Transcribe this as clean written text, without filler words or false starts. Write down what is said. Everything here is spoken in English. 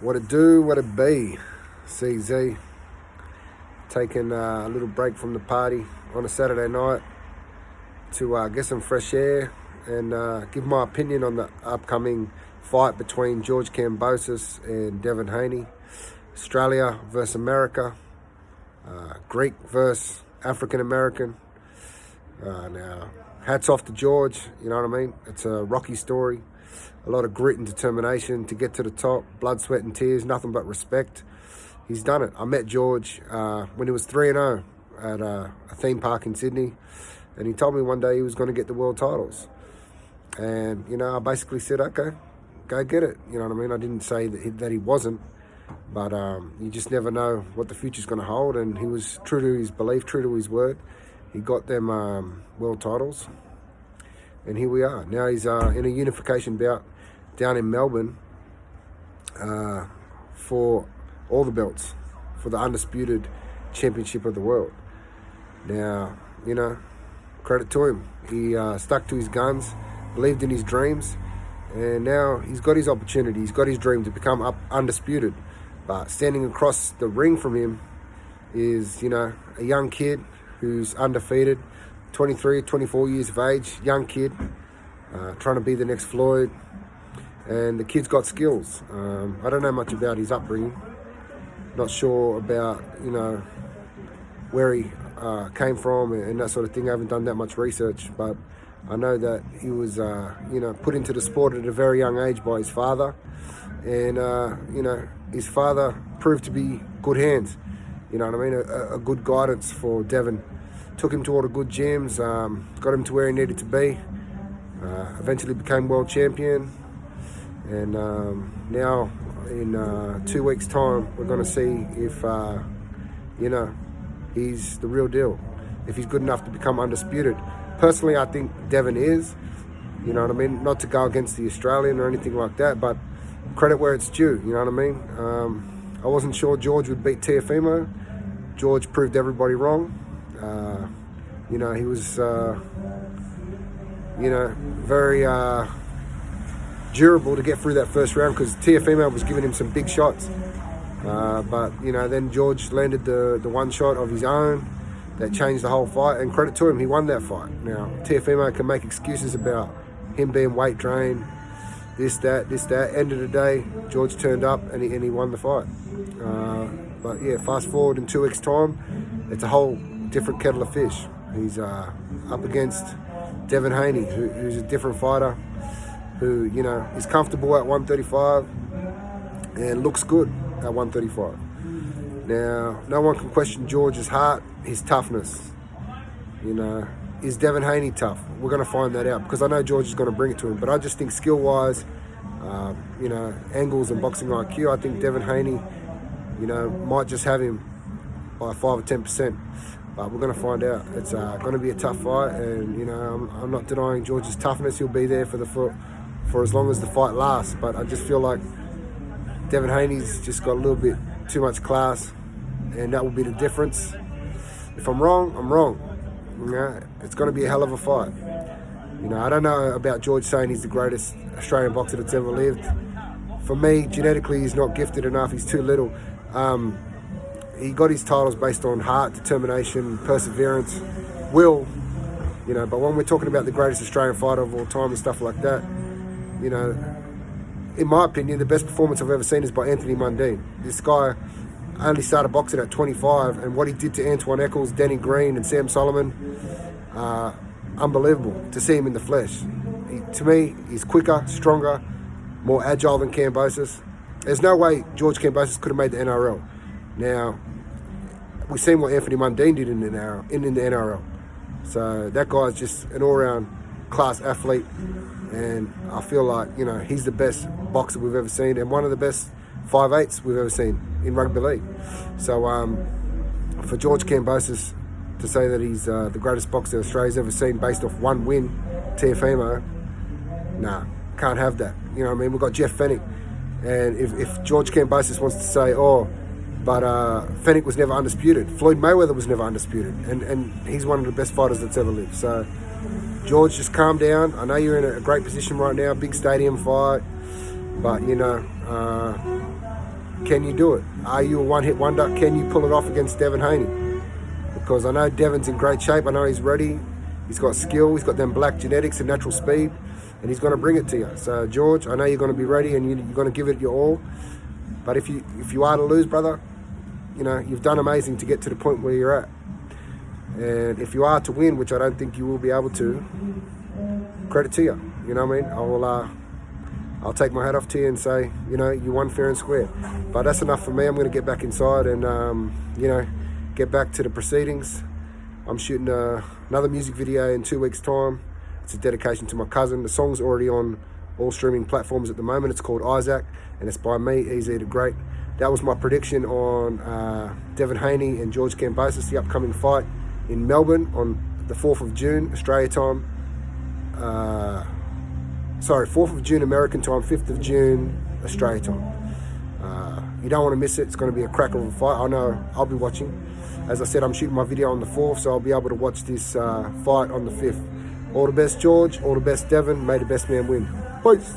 What it do, what it be. E Zee taking a little break from the party on a Saturday night to get some fresh air and give my opinion on the upcoming fight between George Kambosos and Devin Haney. Australia versus America. Greek versus African American. Now, hats off to George, you know what I mean? It's a rocky story. A lot of grit and determination to get to the top. Blood, sweat and tears, nothing but respect. He's done it. I met George when he was 3-0 at a theme park in Sydney. And he told me one day he was going to get the world titles. And, you know, I basically said, okay, go get it. You know what I mean? I didn't say that he wasn't. But you just never know what the future's going to hold. And he was true to his belief, true to his word. He got them world titles. And here we are. Now he's in a unification bout down in Melbourne for all the belts, for the undisputed championship of the world. Now, you know, credit to him. He stuck to his guns, believed in his dreams, and now he's got his opportunity. He's got his dream to become undisputed. But standing across the ring from him is, you know, a young kid who's undefeated, 23, 24 years of age, young kid, trying to be the next Floyd. And the kid's got skills. I don't know much about his upbringing. Not sure about, you know, where he came from and that sort of thing. I haven't done that much research, but I know that he was, you know, put into the sport at a very young age by his father. And, you know, his father proved to be good hands. You know what I mean? A good guidance for Devin. Took him to all the good gyms, got him to where he needed to be. Eventually became world champion. And now, in 2 weeks' time, we're going to see if, you know, he's the real deal. If he's good enough to become undisputed. Personally, I think Devin is. You know what I mean? Not to go against the Australian or anything like that, but credit where it's due. You know what I mean? I wasn't sure George would beat Teofimo. George proved everybody wrong. You know, he was, you know, very durable to get through that first round because Teofimo was giving him some big shots. But, you know, then George landed the one shot of his own that changed the whole fight. And credit to him, he won that fight. Now, Teofimo can make excuses about him being weight drained, this, that. End of the day, George turned up and he won the fight. But, yeah, fast forward in 2 weeks' time, it's a whole different kettle of fish. He's up against Devin Haney, who's a different fighter, who, you know, is comfortable at 135 and looks good at 135. Now, no one can question George's heart, his toughness. You know, is Devin Haney tough? We're going to find that out because I know George is going to bring it to him. But I just think skill-wise, you know, angles and boxing IQ, I think Devin Haney, you know, might just have him by 5 or 10%. But we're going to find out. It's going to be a tough fight, and you know, I'm not denying George's toughness. He'll be there for as long as the fight lasts. But I just feel like Devin Haney's just got a little bit too much class, and that will be the difference. If I'm wrong, I'm wrong. You know, it's going to be a hell of a fight. You know, I don't know about George saying he's the greatest Australian boxer that's ever lived. For me, genetically, he's not gifted enough. He's too little. He got his titles based on heart, determination, perseverance, will, you know, but when we're talking about the greatest Australian fighter of all time and stuff like that, you know, in my opinion, the best performance I've ever seen is by Anthony Mundine. This guy only started boxing at 25, and what he did to Antoine Eccles, Danny Green and Sam Solomon, unbelievable to see him in the flesh. To me, he's quicker, stronger, more agile than Kambosos. There's no way George Kambosos could have made the NRL. Now, we've seen what Anthony Mundine did in the NRL. So that guy's just an all-round class athlete. And I feel like, you know, he's the best boxer we've ever seen and one of the best 5'8" we've ever seen in rugby league. So for George Kambosos to say that he's the greatest boxer Australia's ever seen based off one win, Teofimo, nah, can't have that. You know what I mean? We've got Jeff Fennick. And if George Kambosos wants to say, but Fennick was never undisputed. Floyd Mayweather was never undisputed. And he's one of the best fighters that's ever lived. So, George, just calm down. I know you're in a great position right now, big stadium fight. But, you know, Can you do it? Are you a one-hit wonder? Can you pull it off against Devin Haney? Because I know Devin's in great shape. I know he's ready. He's got skill. He's got them black genetics and natural speed, and he's going to bring it to you. So George, I know you're going to be ready and you're going to give it your all. But if you are to lose, brother, you know, you've done amazing to get to the point where you're at. And if you are to win, which I don't think you will be able to, credit to you. You know what I mean? I'll take my hat off to you and say, you know, you won fair and square. But that's enough for me. I'm going to get back inside and, you know, get back to the proceedings. I'm shooting another music video in 2 weeks' time. It's a dedication to my cousin. The song's already on all streaming platforms at the moment. It's called Isaac, and it's by me, E Zee The Great. That was my prediction on Devin Haney and George Kambosos, the upcoming fight in Melbourne on the 4th of June, Australia time. 4th of June American time, 5th of June Australia time. You don't want to miss it. It's going to be a cracker of a fight. I know I'll be watching. As I said, I'm shooting my video on the 4th, so I'll be able to watch this fight on the 5th. All the best, George. All the best, Devin. May the best man win. Peace.